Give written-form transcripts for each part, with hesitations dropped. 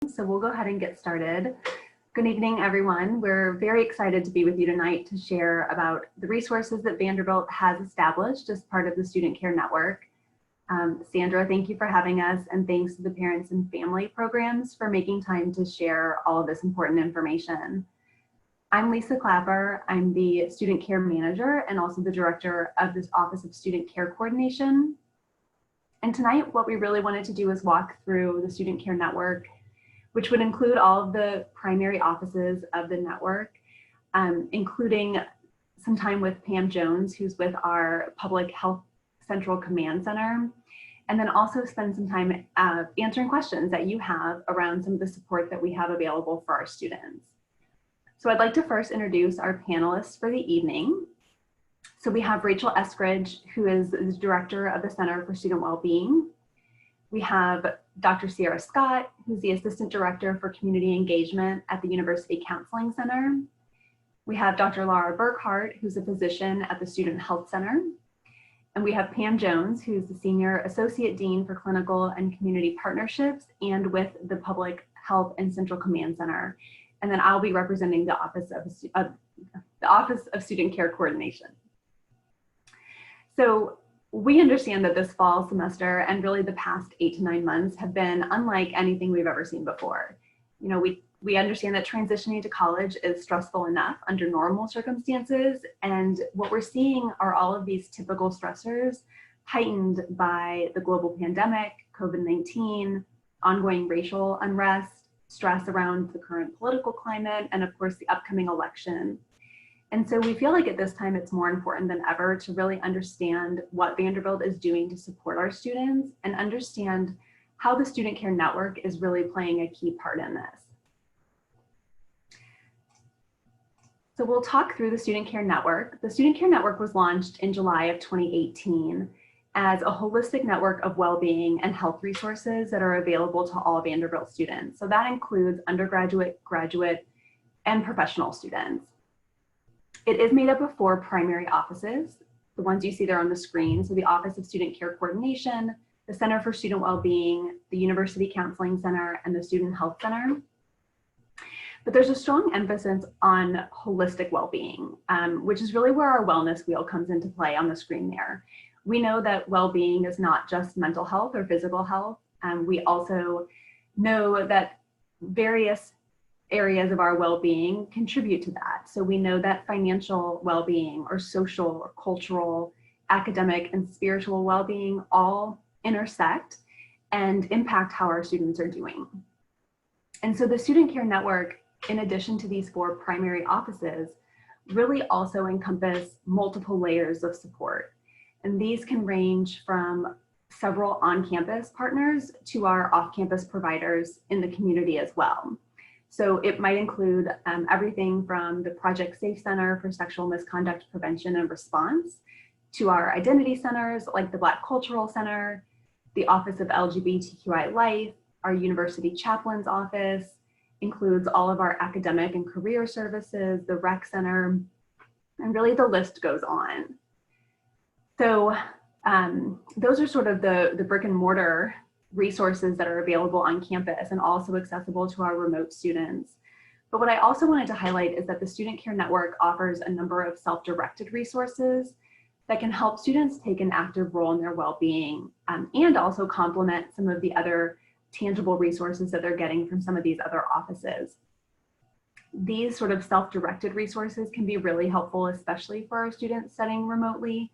So we'll go ahead and get started. Good evening, everyone. We're very excited to be with you tonight to share about the resources that Vanderbilt has established as part of the Student Care Network. Sandra, thank you for having us, and thanks to the Parents and Family Programs for making time to share all of this important information. I'm Lisa Clapper. I'm the Student Care Manager and also the Director of this Office of Student Care Coordination. And tonight, what we really wanted to do is walk through the Student Care Network, which would include all of the primary offices of the network, including some time with Pam Jones, who's with our Public Health Central Command Center, and then also spend some time answering questions that you have around some of the support that we have available for our students. So I'd like to first introduce our panelists for the evening. So we have Rachel Eskridge, who is the Director of the Center for Student Wellbeing. We have Dr. Sierra Scott, who's the Assistant Director for Community Engagement at the University Counseling Center. We have Dr. Laura Burkhart, who's a physician at the Student Health Center. And we have Pam Jones, who's the Senior Associate Dean for Clinical and Community Partnerships and with the Public Health and Central Command Center. And then I'll be representing the Office of Student Care Coordination. So we understand that this fall semester and really the past 8 to 9 months have been unlike anything we've ever seen before. You know, we understand that transitioning to college is stressful enough under normal circumstances, and what we're seeing are all of these typical stressors heightened by the global pandemic, COVID-19, ongoing racial unrest, stress around the current political climate, and of course the upcoming election. And so we feel like at this time it's more important than ever to really understand what Vanderbilt is doing to support our students and understand how the Student Care Network is really playing a key part in this. So we'll talk through the Student Care Network. The Student Care Network was launched in July of 2018 as a holistic network of well-being and health resources that are available to all Vanderbilt students. So that includes undergraduate, graduate, and professional students. It is made up of 4 primary offices, the ones you see there on the screen. So the Office of Student Care Coordination, the Center for Student Wellbeing, the University Counseling Center, and the Student Health Center. But there's a strong emphasis on holistic well-being, which is really where our wellness wheel comes into play on the screen there. We know that well-being is not just mental health or physical health. We also know that various areas of our well-being contribute to that. So we know that financial well-being or social or cultural, academic, and spiritual well-being all intersect and impact how our students are doing. And so the Student Care Network, in addition to these 4 primary offices, really also encompass multiple layers of support. And these can range from several on-campus partners to our off-campus providers in the community as well. So it might include everything from the Project Safe Center for Sexual Misconduct Prevention and Response to our identity centers like the Black Cultural Center, the Office of LGBTQI Life, our University Chaplain's Office, includes all of our academic and career services, the Rec Center, and really the list goes on. So those are sort of the brick and mortar resources that are available on campus and also accessible to our remote students. But what I also wanted to highlight is that the Student Care Network offers a number of self-directed resources that can help students take an active role in their well-being and also complement some of the other tangible resources that they're getting from some of these other offices. These sort of self-directed resources can be really helpful, especially for our students studying remotely,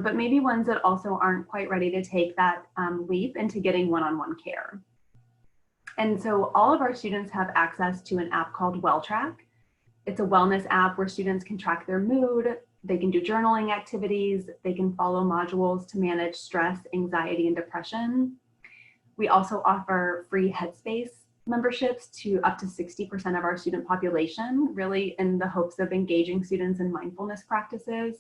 but maybe ones that also aren't quite ready to take that leap into getting one-on-one care. And so all of our students have access to an app called WellTrack. It's a wellness app where students can track their mood, they can do journaling activities, they can follow modules to manage stress, anxiety, and depression. We also offer free Headspace memberships to up to 60% of our student population, really in the hopes of engaging students in mindfulness practices.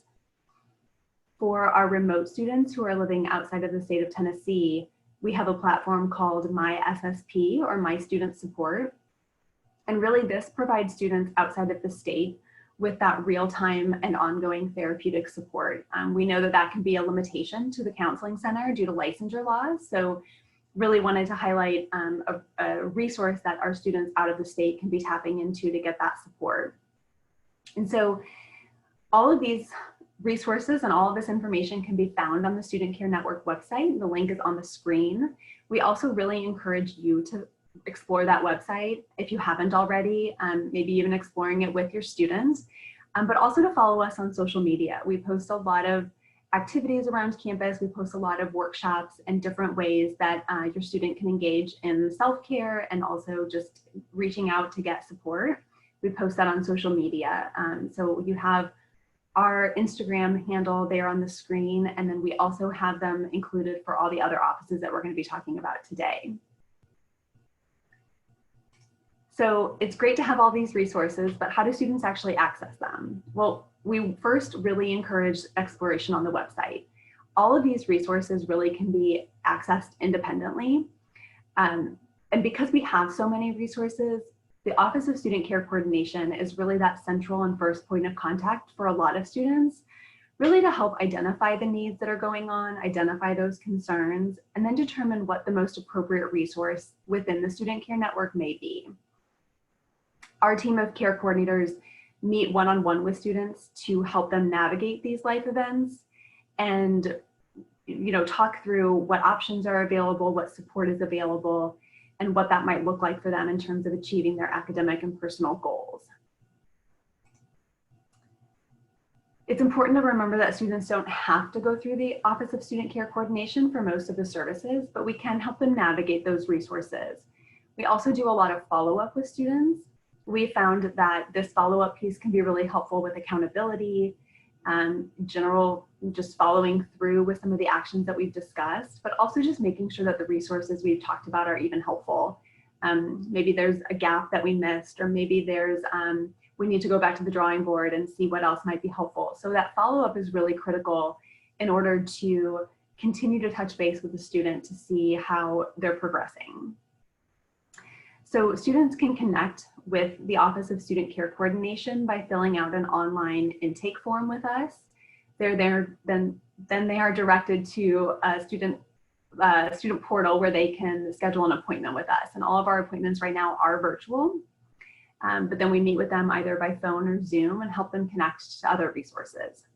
For our remote students who are living outside of the state of Tennessee, we have a platform called My SSP or My Student Support. And really this provides students outside of the state with that real-time and ongoing therapeutic support. We know that that can be a limitation to the counseling center due to licensure laws. So really wanted to highlight a resource that our students out of the state can be tapping into to get that support. And so all of these resources and all of this information can be found on the Student Care Network website. The link is on the screen. We also really encourage you to explore that website if you haven't already, maybe even exploring it with your students, but also to follow us on social media. We post a lot of activities around campus. We post a lot of workshops and different ways that your student can engage in self-care and also just reaching out to get support. We post that on social media. So you have our Instagram handle there on the screen, and then we also have them included for all the other offices that we're going to be talking about today. So it's great to have all these resources, but how do students actually access them? Well, we first really encourage exploration on the website. All of these resources really can be accessed independently. And because we have so many resources, the Office of Student Care Coordination is really that central and first point of contact for a lot of students, really to help identify the needs that are going on, identify those concerns, and then determine what the most appropriate resource within the Student Care Network may be. Our team of care coordinators meet one-on-one with students to help them navigate these life events and talk through what options are available, what support is available, and what that might look like for them in terms of achieving their academic and personal goals. It's important to remember that students don't have to go through the Office of Student Care Coordination for most of the services, but we can help them navigate those resources. We also do a lot of follow-up with students. We found that this follow-up piece can be really helpful with accountability, general, just following through with some of the actions that we've discussed, but also just making sure that the resources we've talked about are even helpful. Maybe there's a gap that we missed, or maybe there's, we need to go back to the drawing board and see what else might be helpful. So that follow-up is really critical in order to continue to touch base with the student to see how they're progressing. So students can connect with the Office of Student Care Coordination by filling out an online intake form with us. They're there, then they are directed to a student portal where they can schedule an appointment with us. And all of our appointments right now are virtual, but then we meet with them either by phone or Zoom and help them connect to other resources.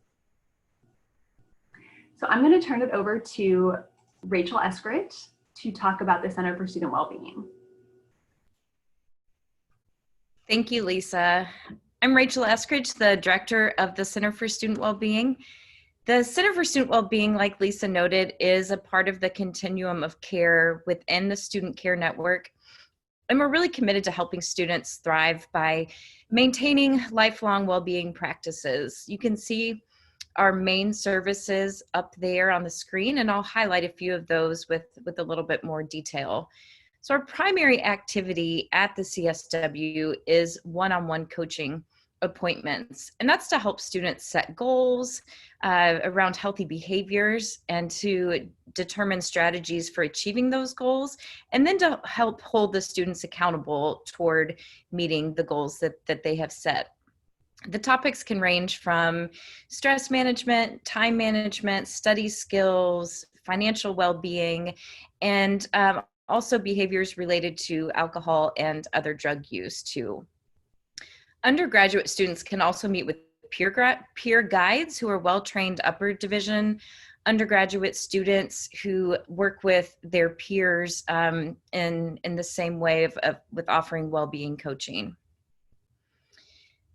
So I'm going to turn it over to Rachel Eskridge to talk about the Center for Student Wellbeing. Thank you, Lisa. I'm Rachel Eskridge, the director of the Center for Student Wellbeing. The Center for Student Wellbeing, like Lisa noted, is a part of the continuum of care within the Student Care Network. And we're really committed to helping students thrive by maintaining lifelong well-being practices. You can see our main services up there on the screen, and I'll highlight a few of those with a little bit more detail. So our primary activity at the CSW is one-on-one coaching appointments, and that's to help students set goals around healthy behaviors and to determine strategies for achieving those goals, and then to help hold the students accountable toward meeting the goals that they have set. The topics can range from stress management, time management, study skills, financial well-being, and also behaviors related to alcohol and other drug use too. Undergraduate students can also meet with peer guides who are well-trained upper division undergraduate students who work with their peers in the same way with offering well-being coaching.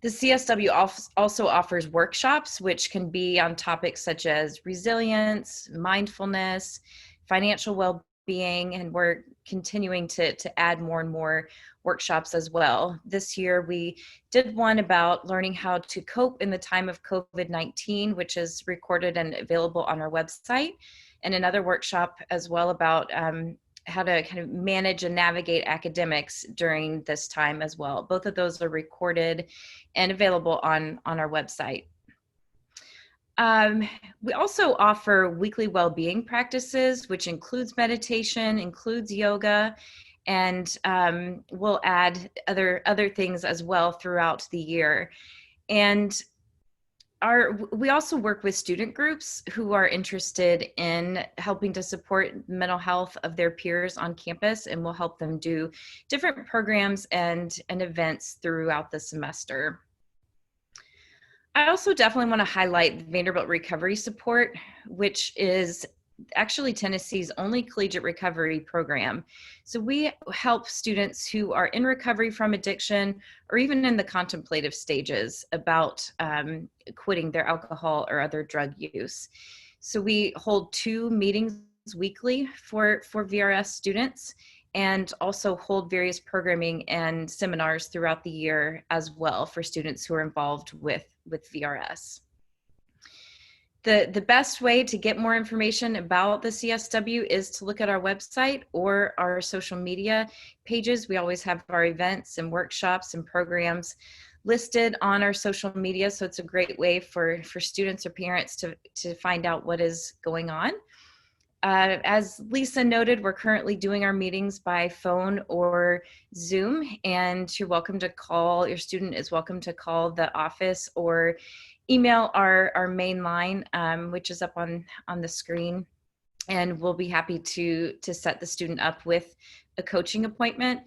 The CSW also offers workshops, which can be on topics such as resilience, mindfulness, financial well-being, and we're continuing to add more and more workshops as well. This year we did one about learning how to cope in the time of COVID-19, which is recorded and available on our website, and another workshop as well about how to kind of manage and navigate academics during this time as well. Both of those are recorded and available on our website. We also offer weekly well-being practices, which includes meditation, includes yoga, and we'll add other things as well throughout the year. And we also work with student groups who are interested in helping to support mental health of their peers on campus, and we'll help them do different programs and events throughout the semester. I also definitely want to highlight Vanderbilt Recovery Support, which is actually Tennessee's only collegiate recovery program. So we help students who are in recovery from addiction or even in the contemplative stages about quitting their alcohol or other drug use. So we hold 2 meetings weekly for VRS students, and also hold various programming and seminars throughout the year as well for students who are involved with VRS. The best way to get more information about the CSW is to look at our website or our social media pages. We always have our events and workshops and programs listed on our social media, so it's a great way for students or parents to find out what is going on. As Lisa noted, we're currently doing our meetings by phone or Zoom, and you're welcome to call, your student is welcome to call the office or email our main line, which is up on the screen, and we'll be happy to set the student up with a coaching appointment.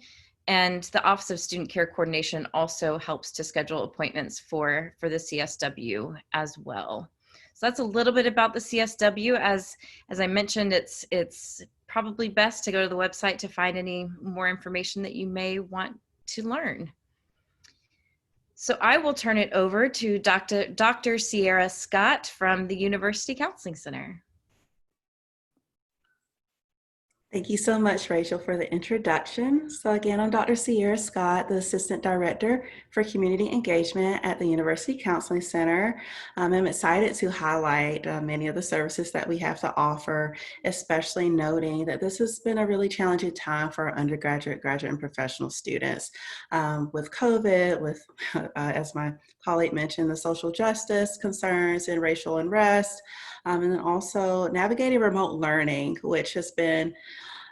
And the Office of Student Care Coordination also helps to schedule appointments for the CSW as well. So that's a little bit about the CSW. As I mentioned, it's probably best to go to the website to find any more information that you may want to learn. So I will turn it over to Dr. Sierra Scott from the University Counseling Center. Thank you so much, Rachel, for the introduction. So again, I'm Dr. Sierra Scott, the Assistant Director for Community Engagement at the University Counseling Center. I'm excited to highlight many of the services that we have to offer, especially noting that this has been a really challenging time for our undergraduate, graduate, and professional students. With COVID, with, as my colleague mentioned, the social justice concerns and racial unrest, and then also navigating remote learning, which has been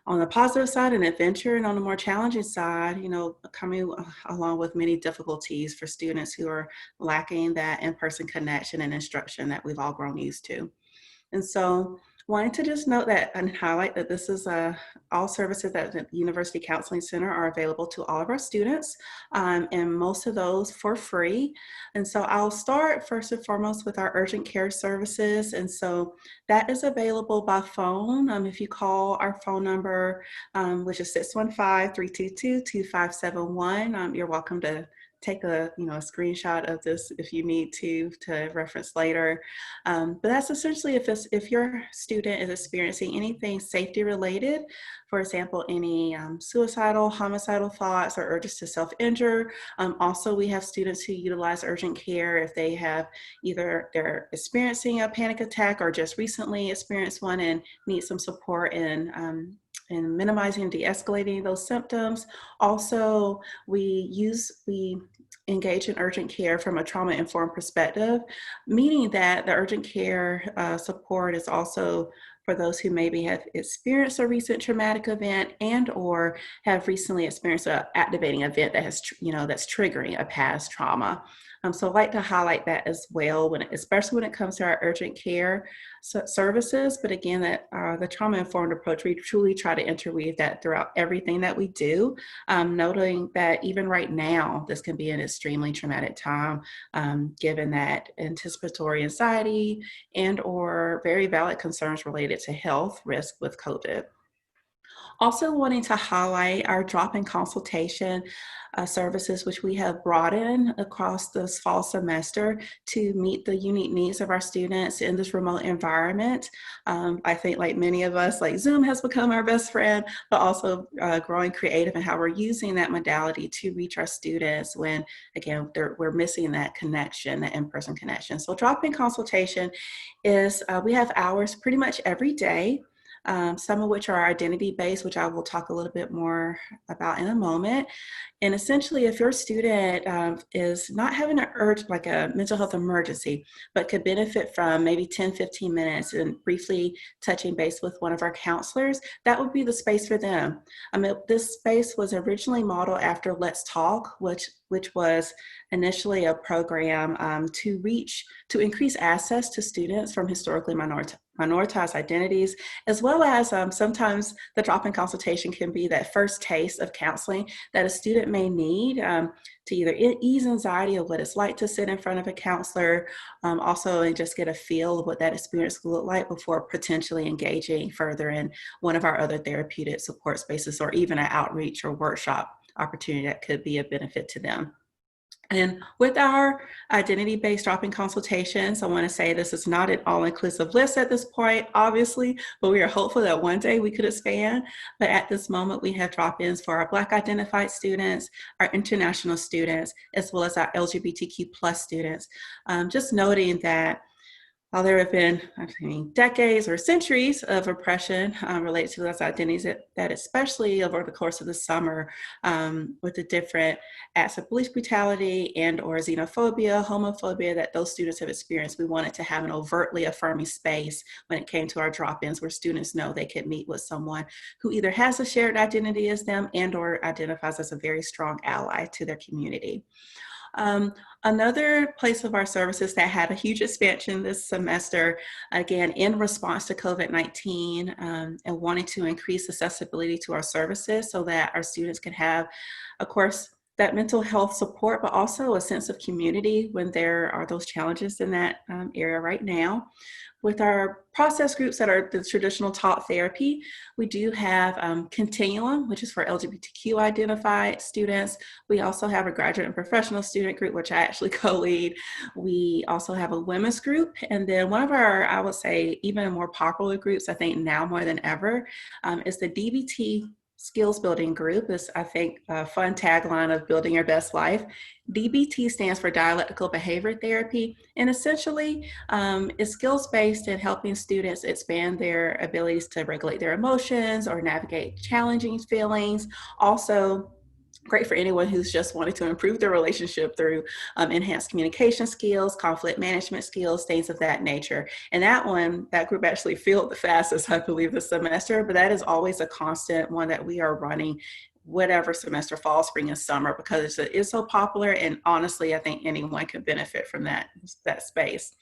on the positive side an adventure, and on the more challenging side, coming along with many difficulties for students who are lacking that in-person connection and instruction that we've all grown used to. And so wanting to just note that and highlight that this is all services at the University Counseling Center are available to all of our students, and most of those for free. And so I'll start first and foremost with our urgent care services. And so that is available by phone. If you call our phone number, which is 615-322-2571, you're welcome to take a screenshot of this if you need to reference later. But that's essentially if your student is experiencing anything safety related, for example, any suicidal, homicidal thoughts or urges to self-injure. Also, we have students who utilize urgent care if they have either they're experiencing a panic attack or just recently experienced one and need some support in minimizing and de-escalating those symptoms. Also, we engage in urgent care from a trauma-informed perspective, meaning that the urgent care support is also for those who maybe have experienced a recent traumatic event and or have recently experienced an activating event that has, that's triggering a past trauma. So I'd like to highlight that as well, especially when it comes to our urgent care services. But again, that the trauma-informed approach, we truly try to interweave that throughout everything that we do, noting that even right now, this can be an extremely traumatic time, given that anticipatory anxiety and or very valid concerns related to health risk with COVID. Also wanting to highlight our drop-in consultation services, which we have brought in across this fall semester to meet the unique needs of our students in this remote environment. I think like many of us, like Zoom has become our best friend, but also growing creative in how we're using that modality to reach our students when, again, we're missing that connection, that in-person connection. So drop-in consultation is, we have hours pretty much every day. some of which are identity-based, which I will talk a little bit more about in a moment. And essentially, if your student is not having an urge, like a mental health emergency, but could benefit from maybe 10, 15 minutes and briefly touching base with one of our counselors, that would be the space for them. This space was originally modeled after Let's Talk, which was initially a program to increase access to students from historically minoritized identities, as well as sometimes the drop-in consultation can be that first taste of counseling that a student may need to either ease anxiety of what it's like to sit in front of a counselor, also and just get a feel of what that experience will look like before potentially engaging further in one of our other therapeutic support spaces, or even an outreach or workshop opportunity that could be a benefit to them. And with our identity-based drop-in consultations, I want to say this is not an all-inclusive list at this point, obviously, but we are hopeful that one day we could expand. But at this moment, we have drop-ins for our Black identified students, our international students, as well as our LGBTQ plus students. Just noting that while there have been, decades or centuries of oppression related to those identities, that especially over the course of the summer, with the different acts of police brutality and or xenophobia, homophobia that those students have experienced, we wanted to have an overtly affirming space when it came to our drop-ins where students know they could meet with someone who either has a shared identity as them and or identifies as a very strong ally to their community. Another place of our services that had a huge expansion this semester, again, in response to COVID-19 and wanting to increase accessibility to our services so that our students can have, of course, that mental health support, but also a sense of community when there are those challenges in that area right now. With our process groups that are the traditional talk therapy, we do have Continuum, which is for LGBTQ identified students. We also have a graduate and professional student group, which I actually co-lead. We also have a women's group. And then one of our, I would say, even more popular groups, I think now more than ever, is the DBT Skills Building Group. Is, I think, a fun tagline of building your best life. DBT stands for Dialectical Behavior Therapy, and essentially is skills-based in helping students expand their abilities to regulate their emotions or navigate challenging feelings. Also, great for anyone who's just wanting to improve their relationship through enhanced communication skills, conflict management skills, things of that nature. And that group actually filled the fastest, I believe, this semester, but that is always a constant one that we are running whatever semester, fall, spring, and summer, because it is so popular. And honestly, I think anyone can benefit from that space.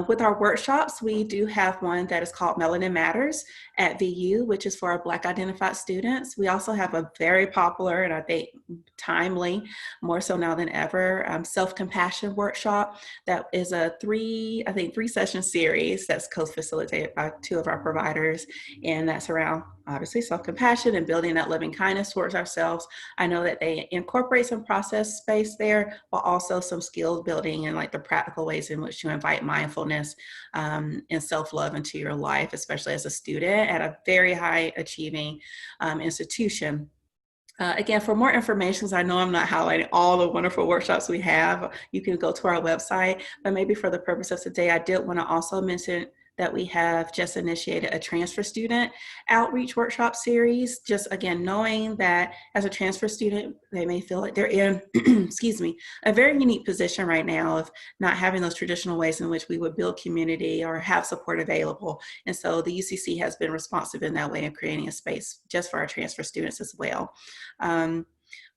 With our workshops, we do have one that is called Melanin Matters at VU, which is for our Black identified students. We also have a very popular, and I think timely, more so now than ever, self-compassion workshop that is a three session series that's co-facilitated by two of our providers. And that's around, obviously, self-compassion and building that loving kindness towards ourselves. I know that they incorporate some process space there, but also some skill building and like the practical ways in which you invite mindfulness and self-love into your life, especially as a student at a very high achieving institution. Again, for more information, because I know I'm not highlighting all the wonderful workshops we have, you can go to our website, but maybe for the purpose of today, I did want to also mention that we have just initiated a transfer student outreach workshop series. Just again, knowing that as a transfer student, they may feel like they're in, excuse me, a very unique position right now of not having those traditional ways in which we would build community or have support available. And so the UCC has been responsive in that way of creating a space just for our transfer students as well.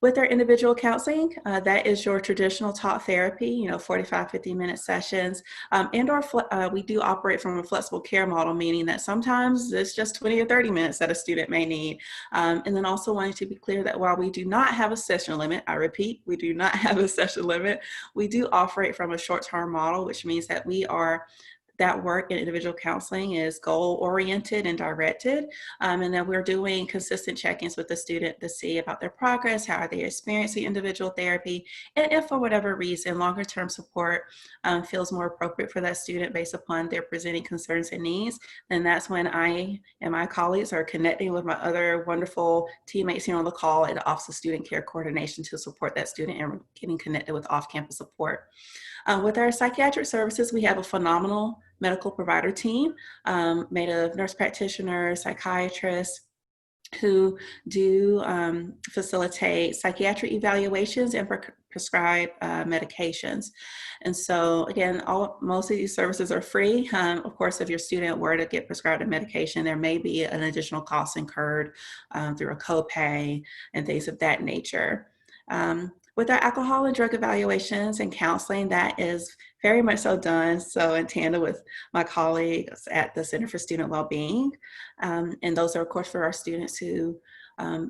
With our individual counseling, that is your traditional talk therapy, 45, 50-minute sessions. We do operate from a flexible care model, meaning that sometimes it's just 20 or 30 minutes that a student may need. And then also wanting to be clear that while we do not have a session limit, I repeat, we do not have a session limit, we do operate from a short-term model, which means that that work in individual counseling is goal-oriented and directed, and then we're doing consistent check-ins with the student to see about their progress, how are they experiencing individual therapy, and if for whatever reason longer-term support feels more appropriate for that student based upon their presenting concerns and needs, then that's when I and my colleagues are connecting with my other wonderful teammates here on the call at the Office of Student Care Coordination to support that student and getting connected with off-campus support. With our psychiatric services, we have a phenomenal medical provider team made of nurse practitioners, psychiatrists, who do facilitate psychiatric evaluations and prescribe medications. And so again, most of these services are free. Of course, if your student were to get prescribed a medication, there may be an additional cost incurred through a copay and things of that nature. With our alcohol and drug evaluations and counseling, that is very much so done in tandem with my colleagues at the Center for Student Wellbeing. And those are, of course, for our students who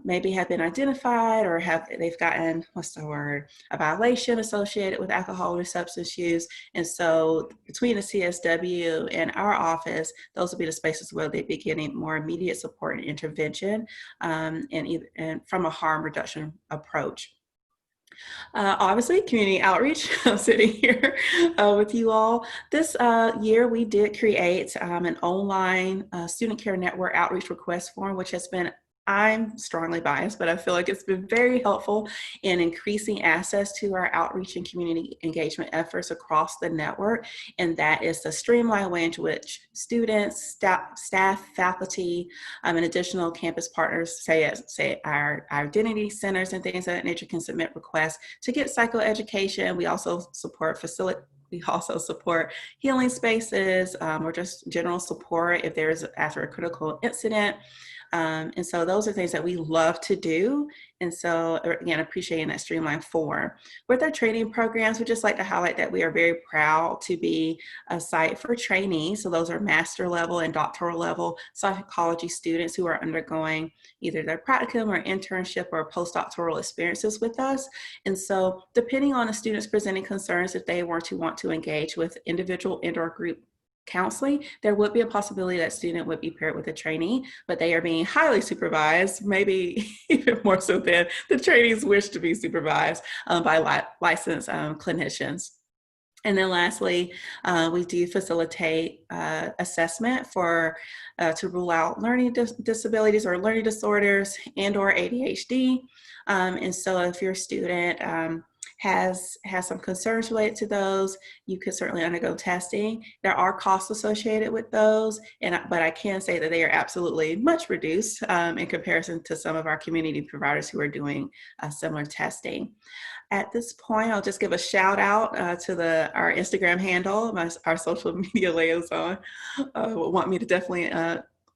maybe have been identified or they've gotten, a violation associated with alcohol or substance use. And so between the CSW and our office, those will be the spaces where they'd be getting more immediate support and intervention and from a harm reduction approach. Obviously, community outreach. I'm sitting here with you all. This year, we did create an online student care network outreach request form, which has been, I'm strongly biased, but I feel like it's been very helpful in increasing access to our outreach and community engagement efforts across the network. And that is the streamlined way in which students, staff, faculty, and additional campus partners, say our identity centers and things of that nature, can submit requests to get psychoeducation. We also support healing spaces or just general support if there's after a critical incident. And so those are things that we love to do. And so again, appreciating that streamlined form. With our training programs, we just like to highlight that we are very proud to be a site for trainees. So those are master level and doctoral level psychology students who are undergoing either their practicum or internship or postdoctoral experiences with us. And so depending on the students presenting concerns, if they were to want to engage with individual and/or group counseling, there would be a possibility that student would be paired with a trainee, but they are being highly supervised, maybe even more so than the trainees wish to be supervised by licensed clinicians. And then lastly, we do facilitate assessment to rule out learning disabilities or learning disorders and/or ADHD. And so if your student has some concerns related to those, you could certainly undergo testing. There are costs associated with those, but I can say that they are absolutely much reduced in comparison to some of our community providers who are doing similar testing. At this point, I'll just give a shout out to our Instagram handle. Our social media liaison will want me to definitely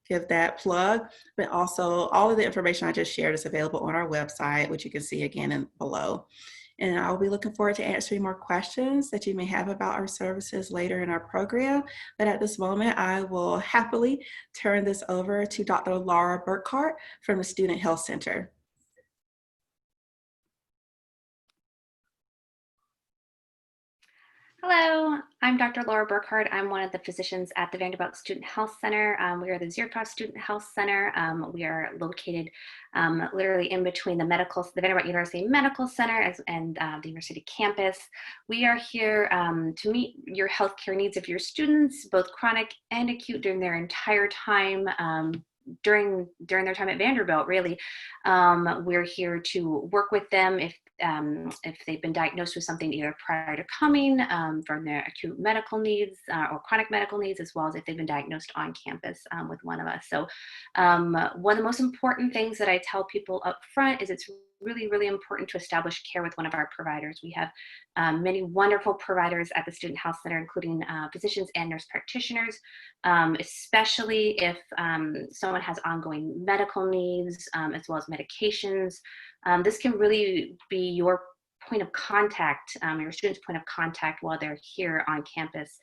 give that plug, but also all of the information I just shared is available on our website, which you can see again below. And I'll be looking forward to answering more questions that you may have about our services later in our program. But at this moment, I will happily turn this over to Dr. Laura Burkhart from the Student Health Center. Hello, I'm Dr. Laura Burkhart. I'm one of the physicians at the Vanderbilt Student Health Center. We are the Zero Cost Student Health Center. We are located literally in between the Vanderbilt University Medical Center and the university campus. We are here to meet your healthcare needs of your students, both chronic and acute, during their entire time during their time at Vanderbilt, really. We're here to work with them if they've been diagnosed with something either prior to coming from their acute medical needs or chronic medical needs, as well as if they've been diagnosed on campus with one of us. So one of the most important things that I tell people up front is it's really, really important to establish care with one of our providers. We have many wonderful providers at the Student Health Center, including physicians and nurse practitioners, especially if someone has ongoing medical needs as well as medications. This can really be your point of contact, your student's point of contact while they're here on campus.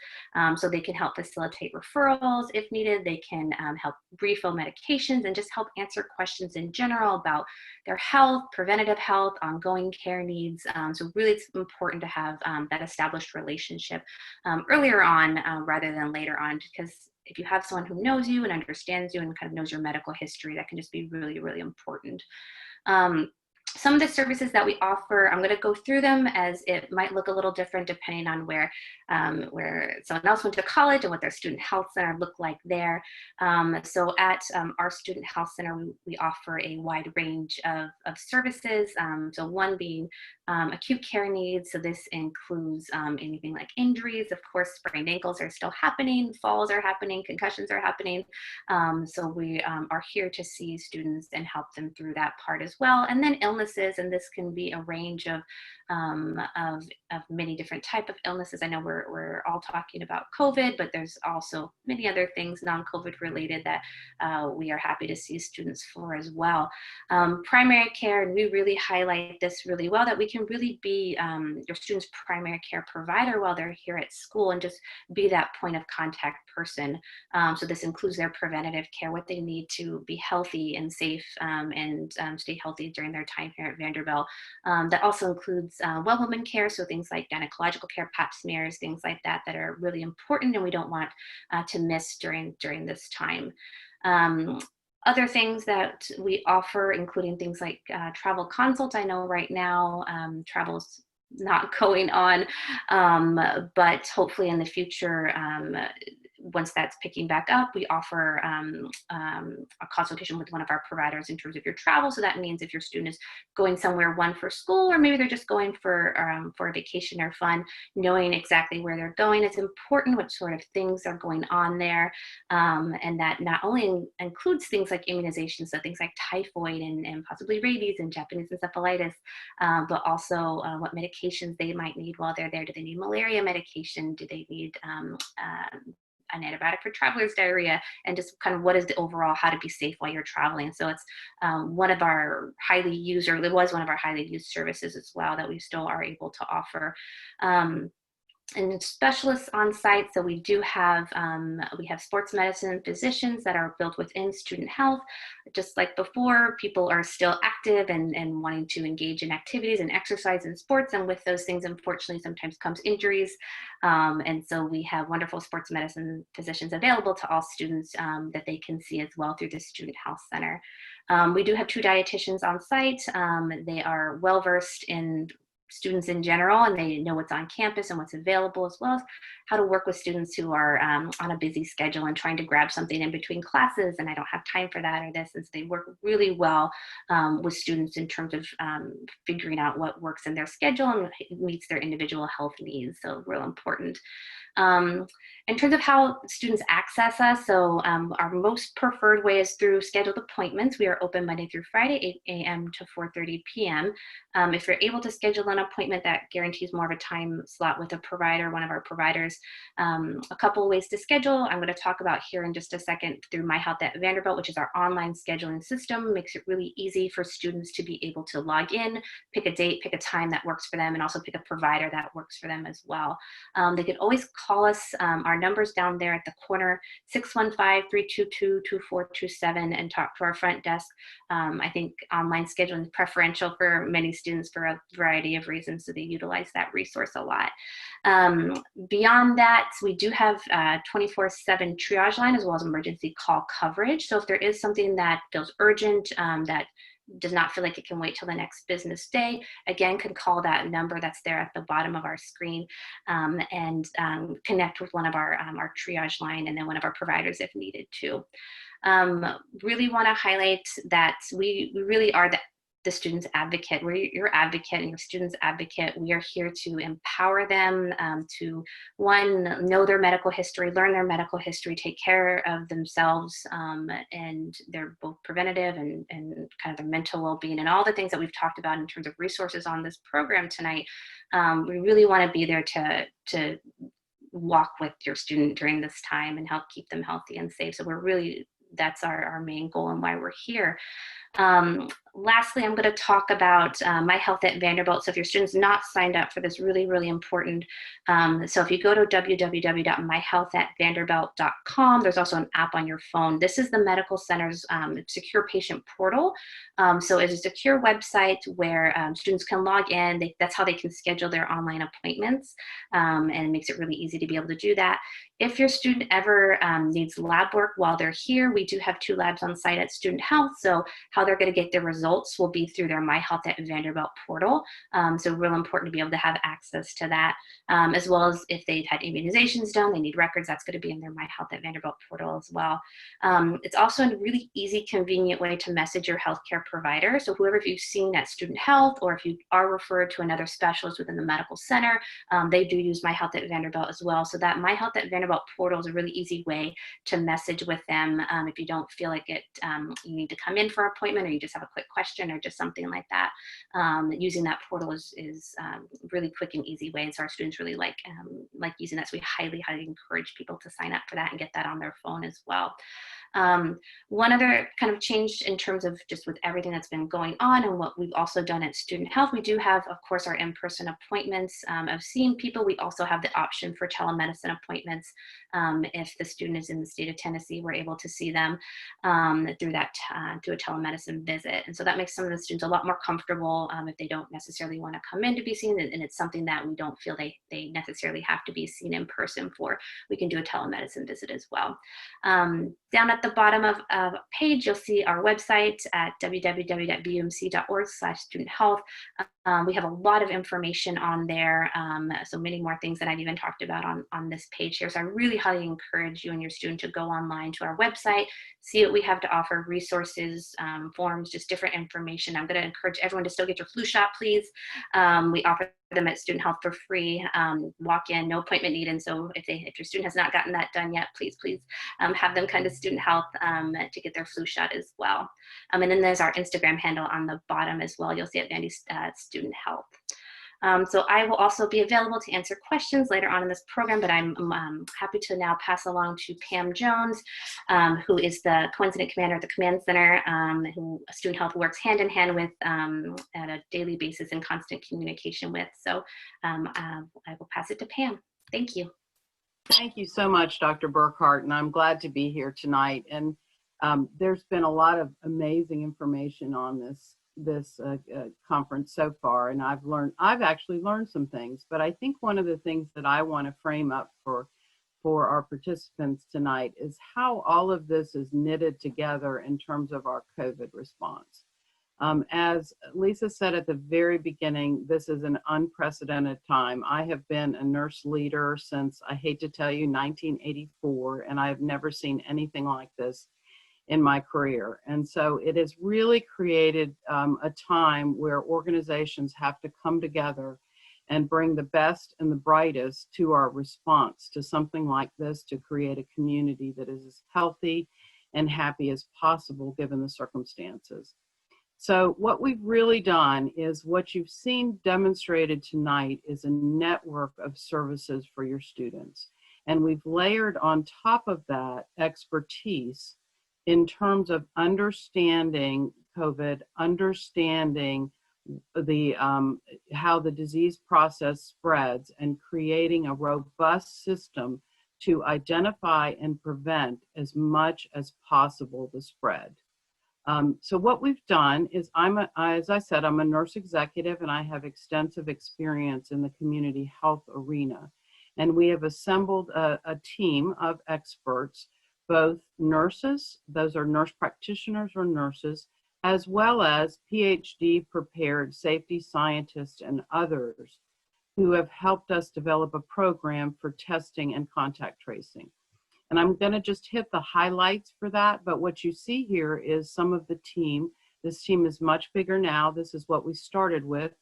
So they can help facilitate referrals if needed. They can help refill medications and just help answer questions in general about their health, preventative health, ongoing care needs. So really it's important to have that established relationship earlier on rather than later on, because if you have someone who knows you and understands you and kind of knows your medical history, that can just be really, really important. Some of the services that we offer, I'm going to go through them as it might look a little different depending on where someone else went to college and what their student health center looked like there. So at our student health center, we offer a wide range of services. So one being acute care needs. So this includes anything like injuries. Of course, sprained ankles are still happening, falls are happening, concussions are happening. So we are here to see students and help them through that part as well. And then illnesses, and this can be a range of many different type of illnesses. I know we're all talking about COVID, but there's also many other things non-COVID related that we are happy to see students for as well. Primary care, and we really highlight this really well, that we can really be your student's primary care provider while they're here at school and just be that point of contact person. So this includes their preventative care, what they need to be healthy and safe and stay healthy during their time here at Vanderbilt. That also includes WELLBEING care, so things like gynecological care, pap smears, things like that that are really important and we don't want to miss during this time. Other things that we offer, including things like travel consults. I know right now travel's not going on, but hopefully in the future, once that's picking back up, we offer a consultation with one of our providers in terms of your travel. So that means if your student is going somewhere, one for school, or maybe they're just going for a vacation or fun, knowing exactly where they're going is important, what sort of things are going on there. And that not only includes things like immunizations, so things like typhoid and possibly rabies and Japanese encephalitis, but also what medications they might need while they're there. Do they need malaria medication? Do they need an antibiotic for traveler's diarrhea, and just kind of what is the overall how to be safe while you're traveling. So it's one of our highly used, or it was one of our highly used services as well that we still are able to offer. And specialists on site. So we do have, we have sports medicine physicians that are built within student health. Just like before, people are still active and wanting to engage in activities and exercise and sports. And with those things, unfortunately, sometimes comes injuries. And so we have wonderful sports medicine physicians available to all students that they can see as well through the student health center. We do have 2 dietitians on site. They are well-versed in students in general, and they know what's on campus and what's available, as well as how to work with students who are on a busy schedule and trying to grab something in between classes, and I don't have time for that or this. And so they work really well with students in terms of figuring out what works in their schedule and meets their individual health needs. So real important. In terms of how students access us, so our most preferred way is through scheduled appointments. We are open Monday through Friday, 8 a.m. to 4:30 p.m. If you're able to schedule an appointment, that guarantees more of a time slot with a provider, one of our providers. A couple of ways to schedule I'm going to talk about here in just a second through My Health at Vanderbilt, which is our online scheduling system. Makes it really easy for students to be able to log in, pick a date, pick a time that works for them, and also pick a provider that works for them as well. They can always call us. Our number's down there at the corner, 615-322-2427, and talk to our front desk. I think online scheduling is preferential for many students for a variety of reasons, so they utilize that resource a lot. Beyond that, we do have 24/7 triage line as well as emergency call coverage. So if there is something that feels urgent, that does not feel like it can wait till the next business day, again, can call that number that's there at the bottom of our screen and connect with one of our triage line and then one of our providers if needed to. Really want to highlight that we really are the student's advocate. We're your advocate and your student's advocate. We are here to empower them to, one, know their medical history, learn their medical history, take care of themselves, and their both preventative and kind of their mental well-being and all the things that we've talked about in terms of resources on this program tonight. We really want to be there to walk with your student during this time and help keep them healthy and safe. So that's our main goal and why we're here. Lastly, I'm going to talk about My Health at Vanderbilt. So if your student's not signed up for this, really, really important. So if you go to www.myhealthatvanderbilt.com, there's also an app on your phone. This is the medical center's secure patient portal. So it's a secure website where students can log in. That's how they can schedule their online appointments, and it makes it really easy to be able to do that. If your student ever needs lab work while they're here, we do have 2 labs on site at Student Health. So how how they're going to get their results will be through their My Health at Vanderbilt portal. So real important to be able to have access to that, as well as if they've had immunizations done, they need records, that's going to be in their My Health at Vanderbilt portal as well. It's also a really easy, convenient way to message your healthcare provider. So whoever you've seen at Student Health, or if you are referred to another specialist within the medical center, they do use My Health at Vanderbilt as well. So that My Health at Vanderbilt portal is a really easy way to message with them if you don't feel like you need to come in for an appointment, or you just have a quick question or just something like that. Using that portal is really quick and easy way. And so our students really like using that. So we highly encourage people to sign up for that and get that on their phone as well. One other kind of change in terms of just with everything that's been going on and what we've also done at Student Health, we do have, of course, our in-person appointments of seeing people. We also have the option for telemedicine appointments. If the student is in the state of Tennessee, we're able to see them through a telemedicine visit. And so that makes some of the students a lot more comfortable if they don't necessarily want to come in to be seen, and it's something that we don't feel they necessarily have to be seen in person for. We can do a telemedicine visit as well. Down at the bottom of a page, you'll see our website at www.vumc.org/studenthealth. We have a lot of information on there, so many more things that I've even talked about on this page here. So I really highly encourage you and your student to go online to our website, see what we have to offer, resources, forms, just different information. I'm going to encourage everyone to still get your flu shot, please. We offer them at Student Health for free. Walk in, no appointment needed. So if your student has not gotten that done yet, please have them come to Student Health to get their flu shot as well. And then there's our Instagram handle on the bottom as well. You'll see it, Vandy Student Health. So I will also be available to answer questions later on in this program, but I'm happy to now pass along to Pam Jones, who is the coincident commander at the command center, who Student Health works hand in hand with at a daily basis in constant communication with. So I will pass it to Pam. Thank you. Thank you so much, Dr. Burkhart, and I'm glad to be here tonight. And there's been a lot of amazing information on this conference so far, and I've actually learned some things. But I think one of the things that I want to frame up for our participants tonight is how all of this is knitted together in terms of our COVID response. As Lisa said at the very beginning, this is an unprecedented time. I have been a nurse leader since, I hate to tell you, 1984, and I've never seen anything like this in my career. And so it has really created a time where organizations have to come together and bring the best and the brightest to our response to something like this, to create a community that is as healthy and happy as possible given the circumstances. So what we've really done is what you've seen demonstrated tonight is a network of services for your students. And we've layered on top of that expertise in terms of understanding COVID, understanding how the disease process spreads, and creating a robust system to identify and prevent as much as possible the spread. So what we've done is, as I said, I'm a nurse executive and I have extensive experience in the community health arena. And we have assembled a team of experts, both nurses, those are nurse practitioners or nurses, as well as PhD prepared safety scientists and others who have helped us develop a program for testing and contact tracing. And I'm going to just hit the highlights for that. But what you see here is some of the team. This team is much bigger now. This is what we started with.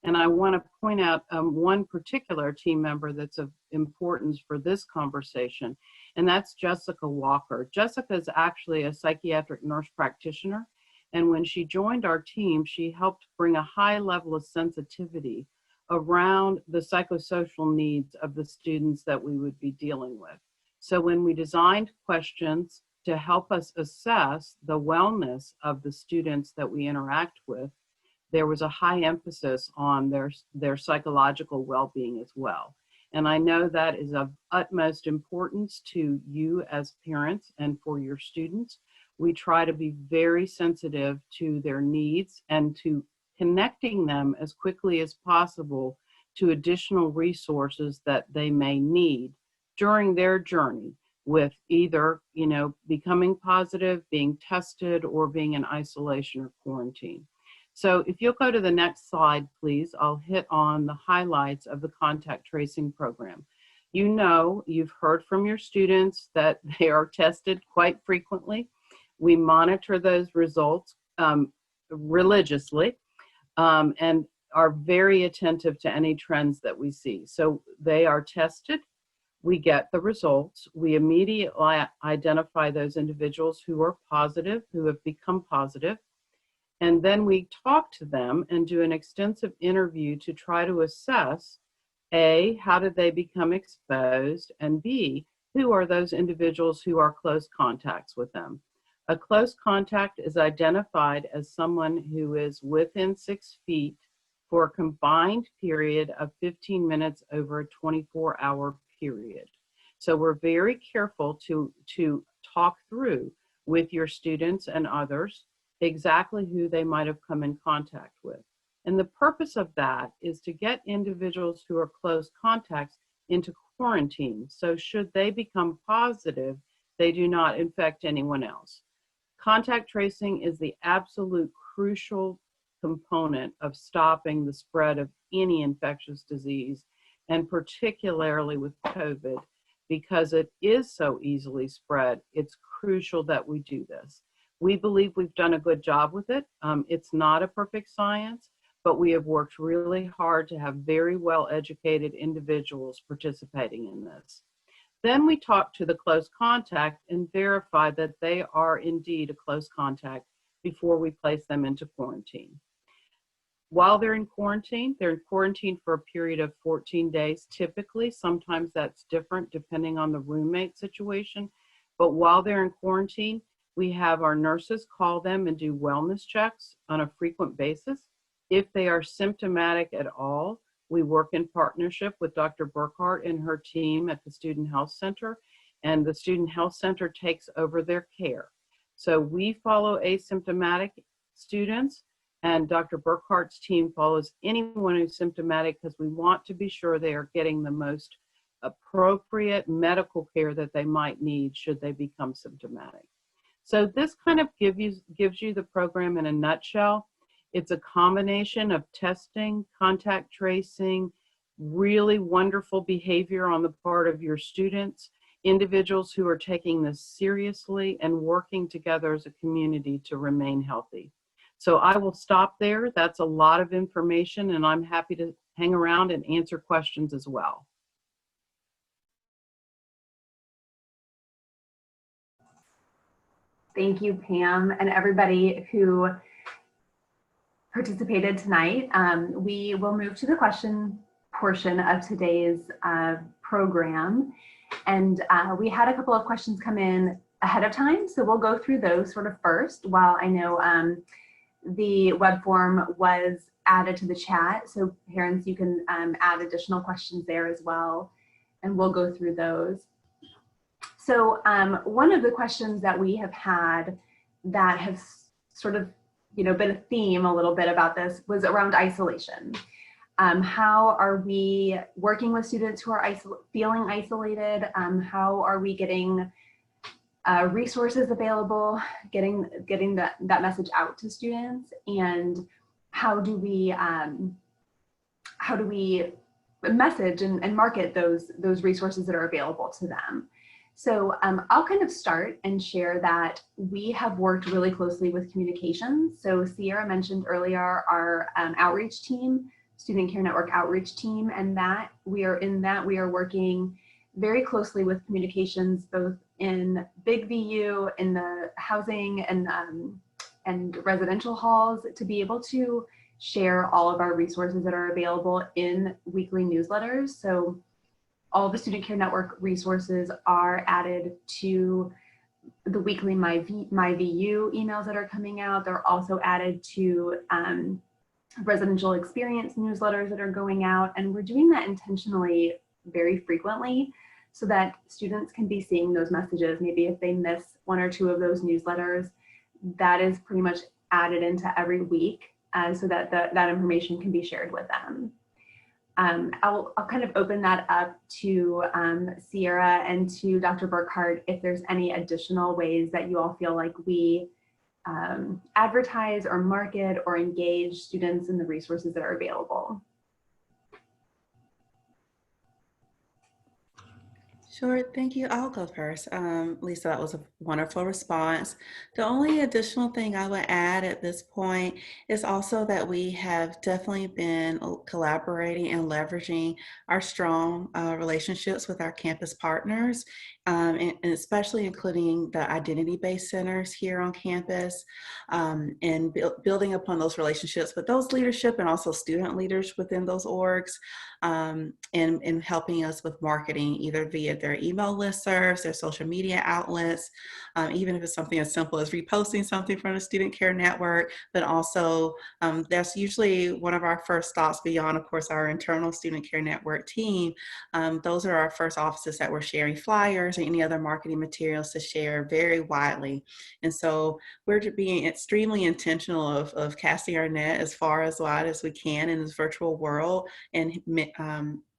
And I want to point out one particular team member that's of importance for this conversation, and that's Jessica Walker. Jessica is actually a psychiatric nurse practitioner. And when she joined our team, she helped bring a high level of sensitivity around the psychosocial needs of the students that we would be dealing with. So when we designed questions to help us assess the wellness of the students that we interact with, there was a high emphasis on their psychological well-being as well. And I know that is of utmost importance to you as parents and for your students. We try to be very sensitive to their needs and to connecting them as quickly as possible to additional resources that they may need during their journey with either, becoming positive, being tested, or being in isolation or quarantine. So if you'll go to the next slide, please, I'll hit on the highlights of the contact tracing program. You've heard from your students that they are tested quite frequently. We monitor those results religiously and are very attentive to any trends that we see. So they are tested, we get the results, we immediately identify those individuals who are positive, who have become positive, and then we talk to them and do an extensive interview to try to assess, A, how did they become exposed, and B, who are those individuals who are close contacts with them. A close contact is identified as someone who is within 6 feet for a combined period of 15 minutes over a 24-hour period. So we're very careful to talk through with your students and others exactly who they might have come in contact with. And the purpose of that is to get individuals who are close contacts into quarantine. So should they become positive, they do not infect anyone else. Contact tracing is the absolute crucial component of stopping the spread of any infectious disease, and particularly with COVID, because it is so easily spread. It's crucial that we do this. We believe we've done a good job with it. It's not a perfect science, but we have worked really hard to have very well-educated individuals participating in this. Then we talk to the close contact and verify that they are indeed a close contact before we place them into quarantine. While they're in quarantine for a period of 14 days, typically. Sometimes that's different depending on the roommate situation. But while they're in quarantine, we have our nurses call them and do wellness checks on a frequent basis. If they are symptomatic at all, we work in partnership with Dr. Burkhart and her team at the Student Health Center, and the Student Health Center takes over their care. So we follow asymptomatic students, and Dr. Burkhart's team follows anyone who's symptomatic, because we want to be sure they are getting the most appropriate medical care that they might need should they become symptomatic. So this kind of gives you the program in a nutshell. It's a combination of testing, contact tracing, really wonderful behavior on the part of your students, individuals who are taking this seriously, and working together as a community to remain healthy. So I will stop there. That's a lot of information, and I'm happy to hang around and answer questions as well. Thank you, Pam, and everybody who participated tonight. We will move to the question portion of today's program. And we had a couple of questions come in ahead of time, so we'll go through those sort of first, while I know the web form was added to the chat. So parents, you can add additional questions there as well, and we'll go through those. So one of the questions that we have had that has sort of been a theme a little bit about this was around isolation. How are we working with students who are feeling isolated? How are we getting resources available, getting that message out to students? And how do we message and market those resources that are available to them? So I'll kind of start and share that we have worked really closely with communications. So Sierra mentioned earlier our outreach team, Student Care Network outreach team, and that we are working very closely with communications, both in Big VU, in the housing and residential halls, to be able to share all of our resources that are available in weekly newsletters. So all the Student Care Network resources are added to the weekly My VU emails that are coming out. They're also added to residential experience newsletters that are going out. And we're doing that intentionally very frequently so that students can be seeing those messages. Maybe if they miss one or two of those newsletters, that is pretty much added into every week so that that information can be shared with them. I'll kind of open that up to Sierra and to Dr. Burkhardt if there's any additional ways that you all feel like we advertise or market or engage students in the resources that are available. Sure, thank you. I'll go first. Lisa, that was a wonderful response. The only additional thing I would add at this point is also that we have definitely been collaborating and leveraging our strong relationships with our campus partners, and especially including the identity-based centers here on campus, and building upon those relationships with those leadership and also student leaders within those orgs, and helping us with marketing either via their email listservs, their social media outlets, even if it's something as simple as reposting something from the Student Care Network, but also that's usually one of our first stops beyond, of course, our internal Student Care Network team. Those are our first offices that we're sharing flyers and any other marketing materials to share very widely. And so we're being extremely intentional of casting our net as far as wide as we can in this virtual world, and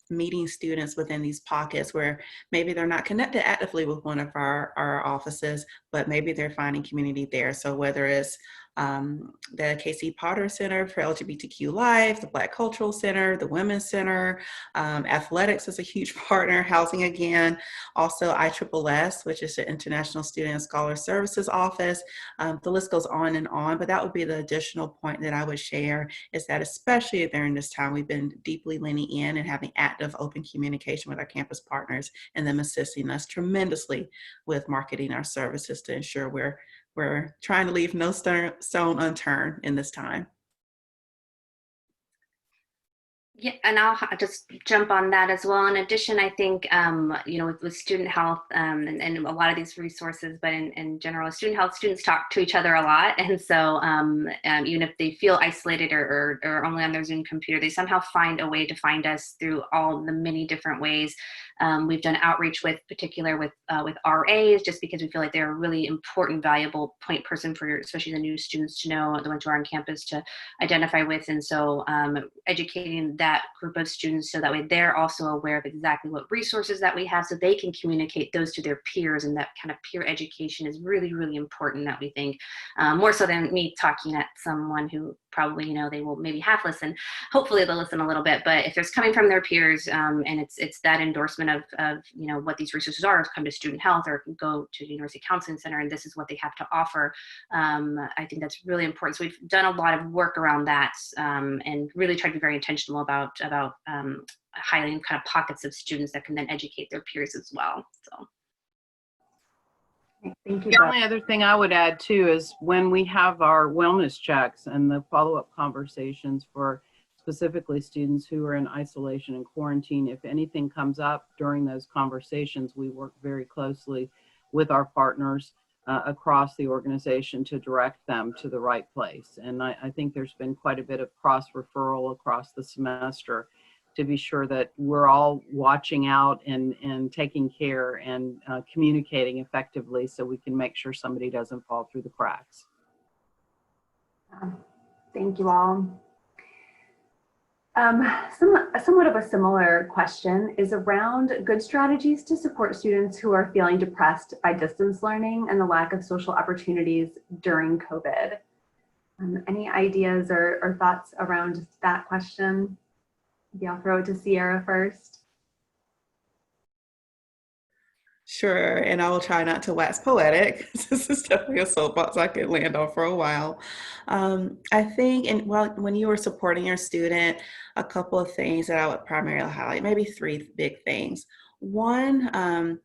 meeting students within these pockets where maybe they're not connected actively with one of our offices, but maybe they're finding community there. So whether it's the KC Potter Center for LGBTQ Life, the Black Cultural Center, the Women's Center, athletics is a huge partner, housing again, also ISSS, which is the International Student and Scholar Services Office. The list goes on and on, but that would be the additional point that I would share, is that especially during this time, we've been deeply leaning in and having active open communication with our campus partners and them assisting us tremendously with marketing our services to ensure we're trying to leave no stone unturned in this time. Yeah, and I'll just jump on that as well. In addition, I think, with student health and a lot of these resources, but in general, student health, students talk to each other a lot. And so even if they feel isolated or only on their Zoom computer, they somehow find a way to find us through all the many different ways. We've done outreach with RAs, just because we feel like they're a really important, valuable point person for especially the new students to know, the ones who are on campus to identify with. And so educating that group of students so that way they're also aware of exactly what resources that we have, so they can communicate those to their peers. And that kind of peer education is really, really important, that we think, more so than me talking at someone who probably, they will maybe half listen. Hopefully they'll listen a little bit, but if it's coming from their peers, and it's that endorsement of what these resources are, come to student health or go to the University Counseling Center and this is what they have to offer, I think that's really important. So we've done a lot of work around that, and really tried to be very intentional about highlighting kind of pockets of students that can then educate their peers as well. So. Thank you. The only other thing I would add too is when we have our wellness checks and the follow-up conversations for specifically students who are in isolation and quarantine, if anything comes up during those conversations, we work very closely with our partners across the organization to direct them to the right place. And I think there's been quite a bit of cross-referral across the semester to be sure that we're all watching out and taking care and communicating effectively so we can make sure somebody doesn't fall through the cracks. Thank you all. Somewhat of a similar question is around good strategies to support students who are feeling depressed by distance learning and the lack of social opportunities during COVID. Any ideas or thoughts around that question? Maybe I'll throw it to Sierra first. Sure, and I will try not to wax poetic. This is definitely a soapbox I could land on for a while. I think, when you were supporting your student, a couple of things that I would primarily highlight, maybe three big things. One,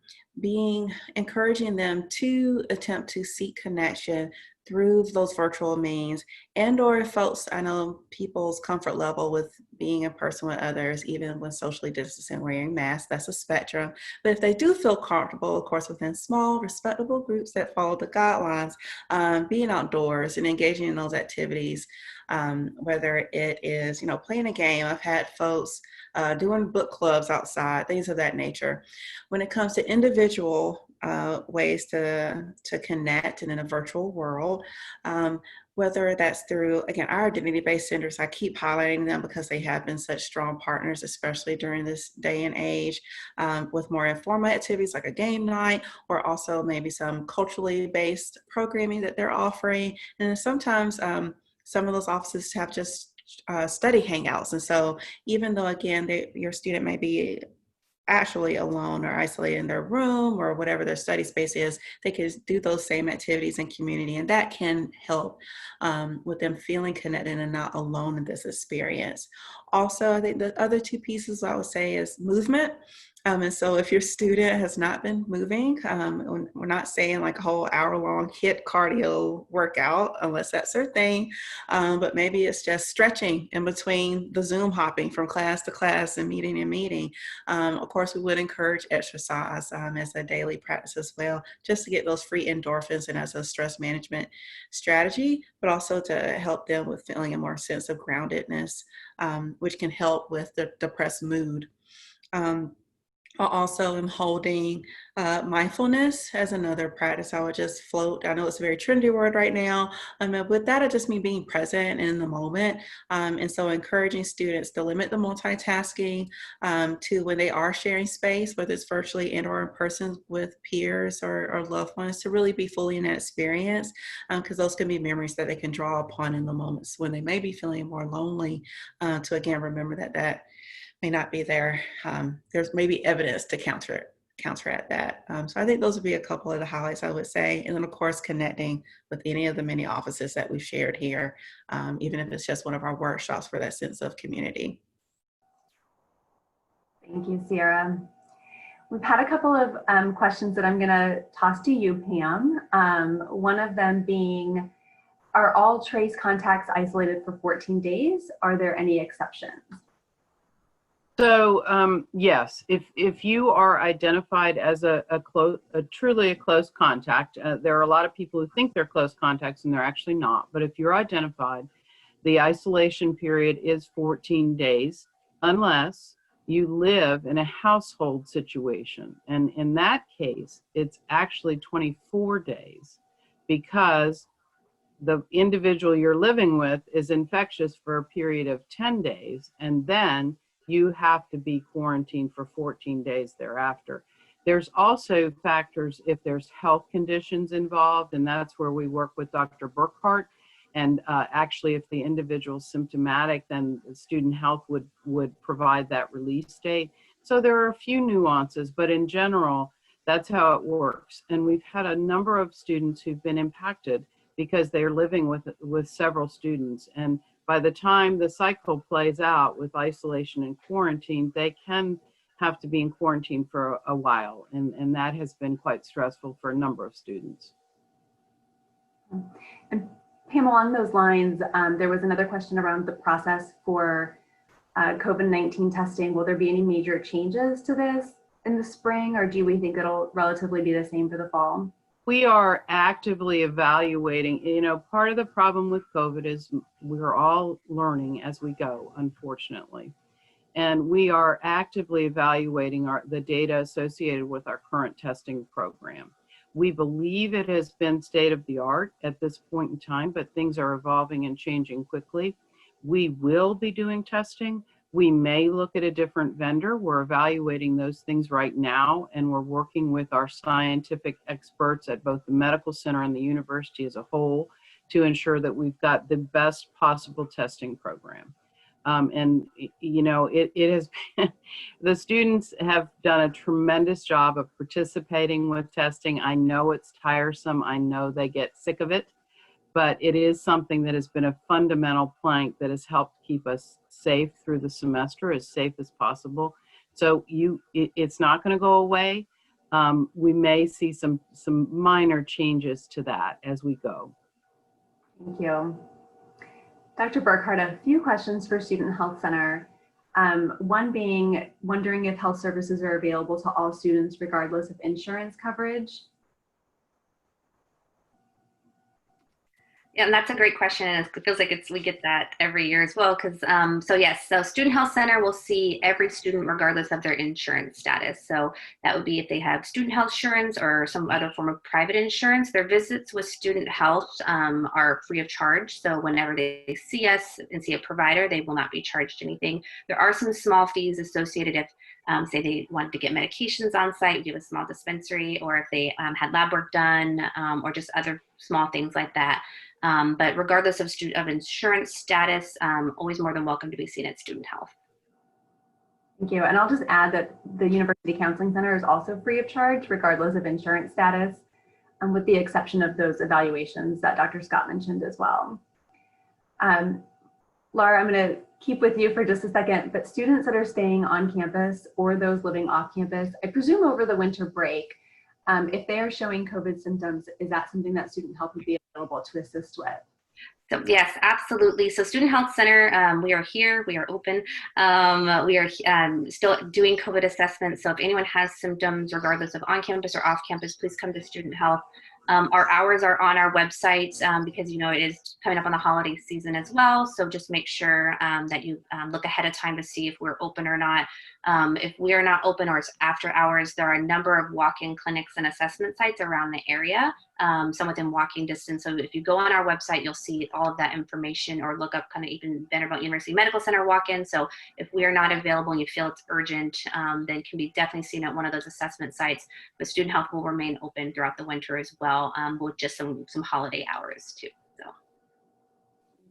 encouraging them to attempt to seek connection through those virtual means, and or folks, I know people's comfort level with being in person with others, even when socially distancing, wearing masks, that's a spectrum. But if they do feel comfortable, of course, within small, respectable groups that follow the guidelines, being outdoors and engaging in those activities, whether it is, playing a game. I've had folks doing book clubs outside, things of that nature. When it comes to individual ways to connect and in a virtual world, whether that's through, again, our identity-based centers. I keep highlighting them because they have been such strong partners, especially during this day and age, with more informal activities like a game night, or also maybe some culturally based programming that they're offering. And then sometimes some of those offices have just study hangouts. And so even though, again, your student may be actually alone or isolated in their room or whatever their study space is, they can do those same activities in community, and that can help with them feeling connected and not alone in this experience. Also, I think the other two pieces I would say is movement. And so if your student has not been moving, we're not saying like a whole hour-long HIIT cardio workout, unless that's their thing, but maybe it's just stretching in between the Zoom hopping from class to class and meeting and meeting. Of course, we would encourage exercise as a daily practice as well, just to get those free endorphins and as a stress management strategy, but also to help them with feeling a more sense of groundedness, which can help with the depressed mood. I also am holding mindfulness as another practice I would just float. I know it's a very trendy word right now. With that, it just means being present in the moment. And so encouraging students to limit the multitasking to when they are sharing space, whether it's virtually and or in person with peers or loved ones, to really be fully in that experience, because those can be memories that they can draw upon in the moments when they may be feeling more lonely, to again, remember that may not be there. There's maybe evidence to counteract that. So I think those would be a couple of the highlights I would say. And then of course, connecting with any of the many offices that we've shared here, even if it's just one of our workshops, for that sense of community. Thank you, Sierra. We've had a couple of questions that I'm gonna toss to you, Pam. One of them being, are all trace contacts isolated for 14 days? Are there any exceptions? So yes, if you are identified as a truly close contact, there are a lot of people who think they're close contacts and they're actually not. But if you're identified, the isolation period is 14 days, unless you live in a household situation. And in that case, it's actually 24 days, because the individual you're living with is infectious for a period of 10 days, and then you have to be quarantined for 14 days thereafter. There's also factors if there's health conditions involved, and that's where we work with Dr. Burkhart. And actually, if the individual's symptomatic, then the student health would provide that release date. So there are a few nuances, but in general, that's how it works. And we've had a number of students who've been impacted because they're living with several students. And by the time the cycle plays out with isolation and quarantine, they can have to be in quarantine for a while. And that has been quite stressful for a number of students. And Pam, along those lines, there was another question around the process for COVID-19 testing. Will there be any major changes to this in the spring, or do we think it'll relatively be the same for the fall? We are actively evaluating. You know, part of the problem with COVID is we're all learning as we go, unfortunately. And we are actively evaluating the data associated with our current testing program. We believe it has been state of the art at this point in time, but things are evolving and changing quickly. We will be doing testing. We may look at a different vendor. We're evaluating those things right now, and we're working with our scientific experts at both the medical center and the university as a whole to ensure that we've got the best possible testing program. And you know, it has been, the students have done a tremendous job of participating with testing. I know it's tiresome. I know they get sick of it, but it is something that has been a fundamental plank that has helped keep us safe through the semester, as safe as possible. So it's not going to go away. We may see some minor changes to that as we go. Thank you. Dr. Burkhart, a few questions for Student Health Center. One being, wondering if health services are available to all students regardless of insurance coverage. Yeah, and that's a great question. And it feels like we get that every year as well. Because so yes, so Student Health Center will see every student regardless of their insurance status. So that would be if they have student health insurance or some other form of private insurance. Their visits with Student Health are free of charge. So whenever they see us and see a provider, they will not be charged anything. There are some small fees associated if say they wanted to get medications on site, we do a small dispensary, or if they had lab work done, or just other small things like that. But regardless of insurance status, always more than welcome to be seen at Student Health. Thank you. And I'll just add that the University Counseling Center is also free of charge, regardless of insurance status, with the exception of those evaluations that Dr. Scott mentioned as well. Laura, I'm going to keep with you for just a second, but students that are staying on campus or those living off campus, I presume over the winter break, if they are showing COVID symptoms, is that something that Student Health would be available to assist with? So yes, absolutely. So Student Health Center, we are here, we are open. We are still doing COVID assessments. So if anyone has symptoms, regardless of on campus or off campus, please come to Student Health. Our hours are on our website because, you know, it is coming up on the holiday season as well. So just make sure that you look ahead of time to see if we're open or not. If we are not open or it's after hours, there are a number of walk-in clinics and assessment sites around the area, some within walking distance. So if you go on our website, you'll see all of that information, or look up kind of even Vanderbilt University Medical Center walk-in. So if we are not available and you feel it's urgent, then can be definitely seen at one of those assessment sites. But Student Health will remain open throughout the winter as well, with just some holiday hours too. So.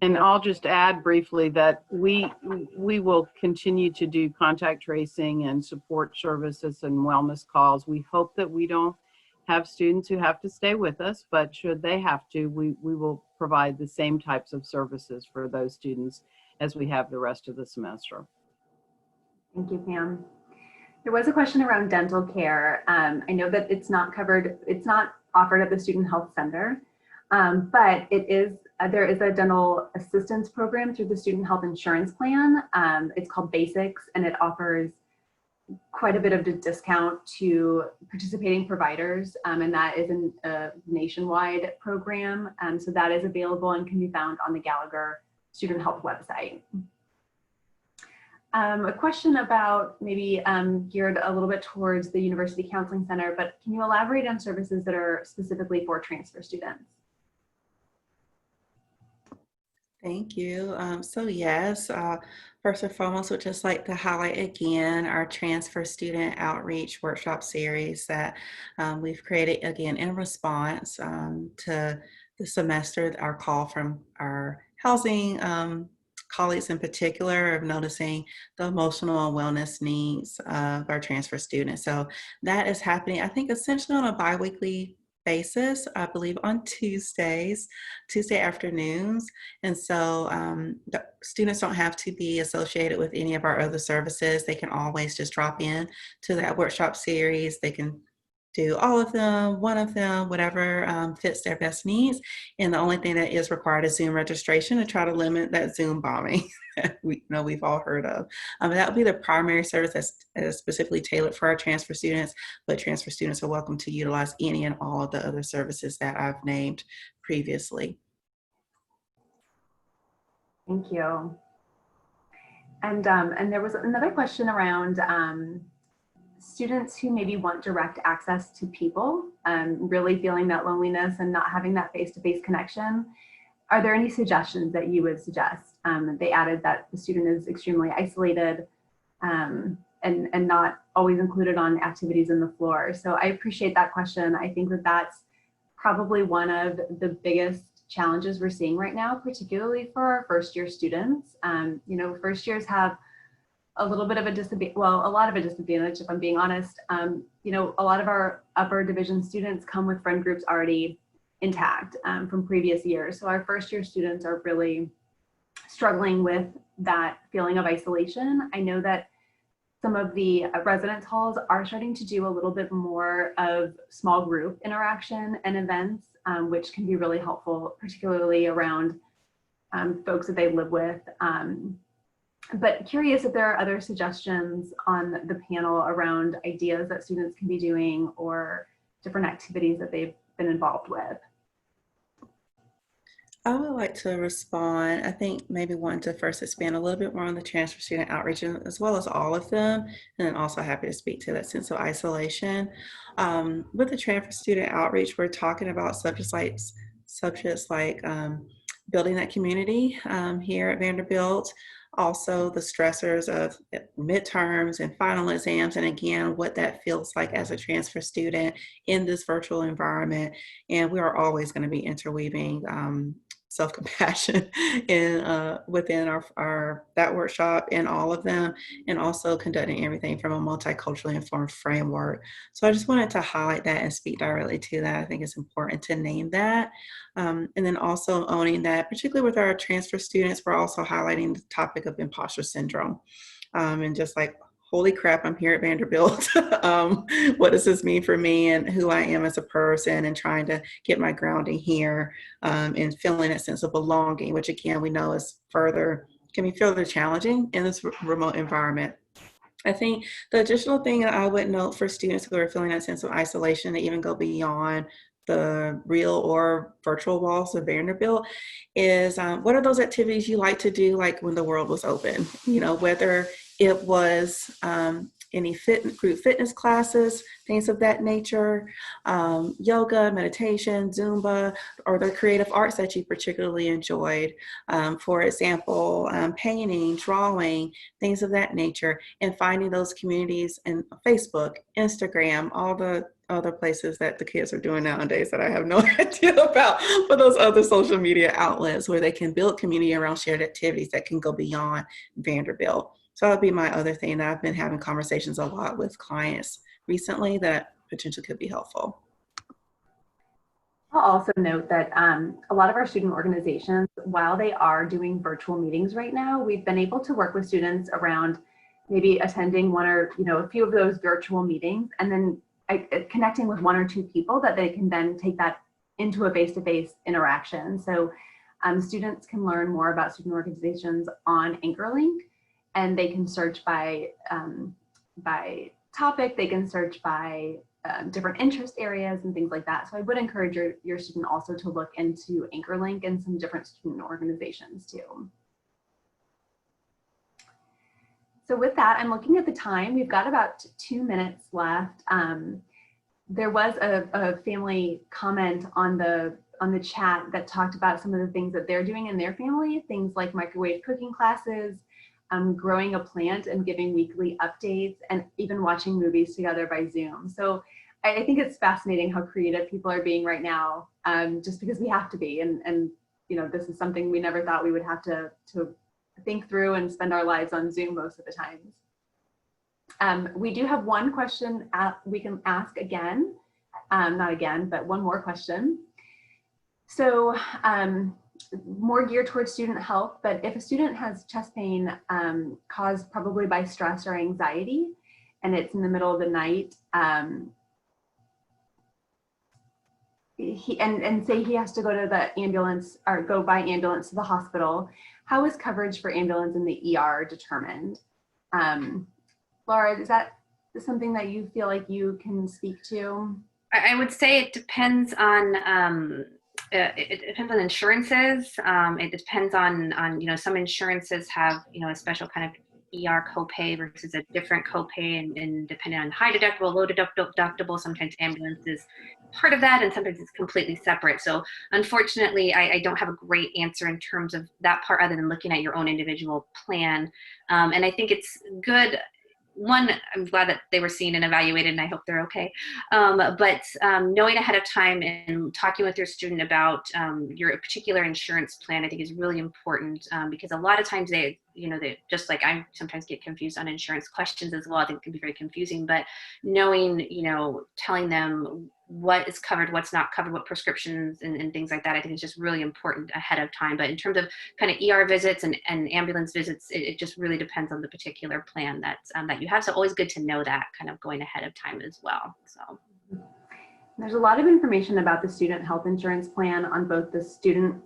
And I'll just add briefly that we will continue to do contact tracing and support services and wellness calls. We hope that we don't have students who have to stay with us, but should they have to, we will provide the same types of services for those students as we have the rest of the semester. Thank you, Pam. There was a question around dental care. I know that it's not covered, it's not offered at the Student Health Center, but it is, there is a dental assistance program through the Student Health Insurance Plan. It's called Basics, and it offers quite a bit of a discount to participating providers, and that is a nationwide program. So that is available and can be found on the Gallagher Student Health website. A question about maybe geared a little bit towards the University Counseling Center, but can you elaborate on services that are specifically for transfer students? Thank you. So yes, first and foremost, would just like to highlight again our Transfer Student Outreach Workshop series that we've created again in response to the semester, our call from our housing colleagues in particular of noticing the emotional and wellness needs of our transfer students. So that is happening, I think, essentially on a bi-weekly basis, I believe on Tuesday afternoons. And so the students don't have to be associated with any of our other services. They can always just drop in to that workshop series. They can do all of them, one of them, whatever fits their best needs. And the only thing that is required is Zoom registration to try to limit that Zoom bombing that we've all heard of. That would be the primary service that's specifically tailored for our transfer students, but transfer students are welcome to utilize any and all of the other services that I've named previously. Thank you. And there was another question around students who maybe want direct access to people, really feeling that loneliness and not having that face-to-face connection. Are there any suggestions that you would suggest? They added that the student is extremely isolated and not always included on activities in the floor. So I appreciate that question. I think that that's probably one of the biggest challenges we're seeing right now, particularly for our first-year students. You know, first years have a little bit of a disadvantage, well, a lot of a disadvantage, if I'm being honest. You know, a lot of our upper division students come with friend groups already intact from previous years. So our first year students are really struggling with that feeling of isolation. I know that some of the residence halls are starting to do a little bit more of small group interaction and events, which can be really helpful, particularly around folks that they live with. But curious if there are other suggestions on the panel around ideas that students can be doing or different activities that they've been involved with. I would like to respond. I think maybe wanting to first expand a little bit more on the transfer student outreach as well as all of them, and then also happy to speak to that sense of isolation. With the transfer student outreach, we're talking about subjects like building that community here at Vanderbilt. Also, the stressors of midterms and final exams, and again, what that feels like as a transfer student in this virtual environment. And we are always going to be interweaving self-compassion in within our that workshop and all of them, and also conducting everything from a multiculturally informed framework. So I just wanted to highlight that and speak directly to that. I think it's important to name that. And then also owning that, particularly with our transfer students, we're also highlighting the topic of imposter syndrome. And just like, holy crap, I'm here at Vanderbilt. What does this mean for me and who I am as a person, and trying to get my grounding here and feeling a sense of belonging, which again, we know can be further challenging in this remote environment. I think the additional thing that I would note for students who are feeling that sense of isolation, to even go beyond the real or virtual walls of Vanderbilt, is what are those activities you like to do, like when the world was open? You know, whether it was any group fitness classes, things of that nature, yoga, meditation, Zumba, or the creative arts that you particularly enjoyed. For example, painting, drawing, things of that nature, and finding those communities in Facebook, Instagram, all the other places that the kids are doing nowadays that I have no idea about, but those other social media outlets where they can build community around shared activities that can go beyond Vanderbilt. So that would be my other thing that I've been having conversations a lot with clients recently that potentially could be helpful. I'll also note that a lot of our student organizations, while they are doing virtual meetings right now, we've been able to work with students around maybe attending one or a few of those virtual meetings, and then connecting with one or two people that they can then take that into a face-to-face interaction. So students can learn more about student organizations on AnchorLink, and they can search by topic, they can search by different interest areas and things like that. So I would encourage your student also to look into AnchorLink and some different student organizations too. So with that, I'm looking at the time. We've got about 2 minutes left. There was a family comment on the chat that talked about some of the things that they're doing in their family, things like microwave cooking classes, growing a plant and giving weekly updates, and even watching movies together by Zoom. So I think it's fascinating how creative people are being right now, just because we have to be. And this is something we never thought we would have to think through and spend our lives on Zoom most of the times. We do have one question we can ask again, not again, but one more question. So more geared towards student health, but if a student has chest pain caused probably by stress or anxiety, and it's in the middle of the night, and say he has to go to the ambulance or go by ambulance to the hospital, how is coverage for ambulance in the ER determined? Laura, is that something that you feel like you can speak to? I would say it depends on it depends on insurances. It depends on some insurances have a special kind of ER copay versus a different copay, and depending on high deductible, low deductible, sometimes ambulance is part of that, and sometimes it's completely separate. So unfortunately, I don't have a great answer in terms of that part, other than looking at your own individual plan. And I think it's good. One, I'm glad that they were seen and evaluated, and I hope they're okay. But knowing ahead of time and talking with your student about your particular insurance plan, I think is really important, because a lot of times they just like I sometimes get confused on insurance questions as well. I think it can be very confusing, but knowing, telling them what is covered, what's not covered, what prescriptions and things like that, I think is just really important ahead of time. But in terms of kind of ER visits and ambulance visits, it just really depends on the particular plan that you have. So always good to know that kind of going ahead of time as well. So there's a lot of information about the student health insurance plan on both the Student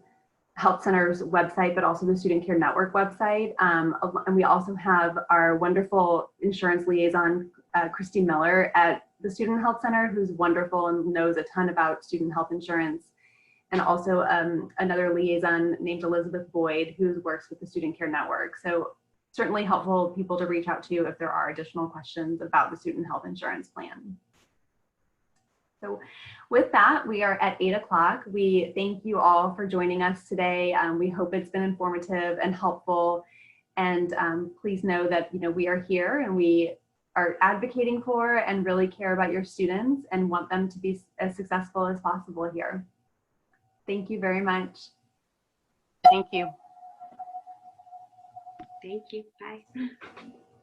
Health Center's website, but also the Student Care Network website. And we also have our wonderful insurance liaison, Christy Miller at the Student Health Center, who's wonderful and knows a ton about student health insurance. and also another liaison named Elizabeth Boyd, who works with the Student Care Network. So certainly helpful people to reach out to if there are additional questions about the student health insurance plan. So with that, we are at 8 o'clock. We thank you all for joining us today. We hope it's been informative and helpful. And please know that we are here and we are advocating for and really care about your students and want them to be as successful as possible here. Thank you very much. Thank you. Thank you. Bye.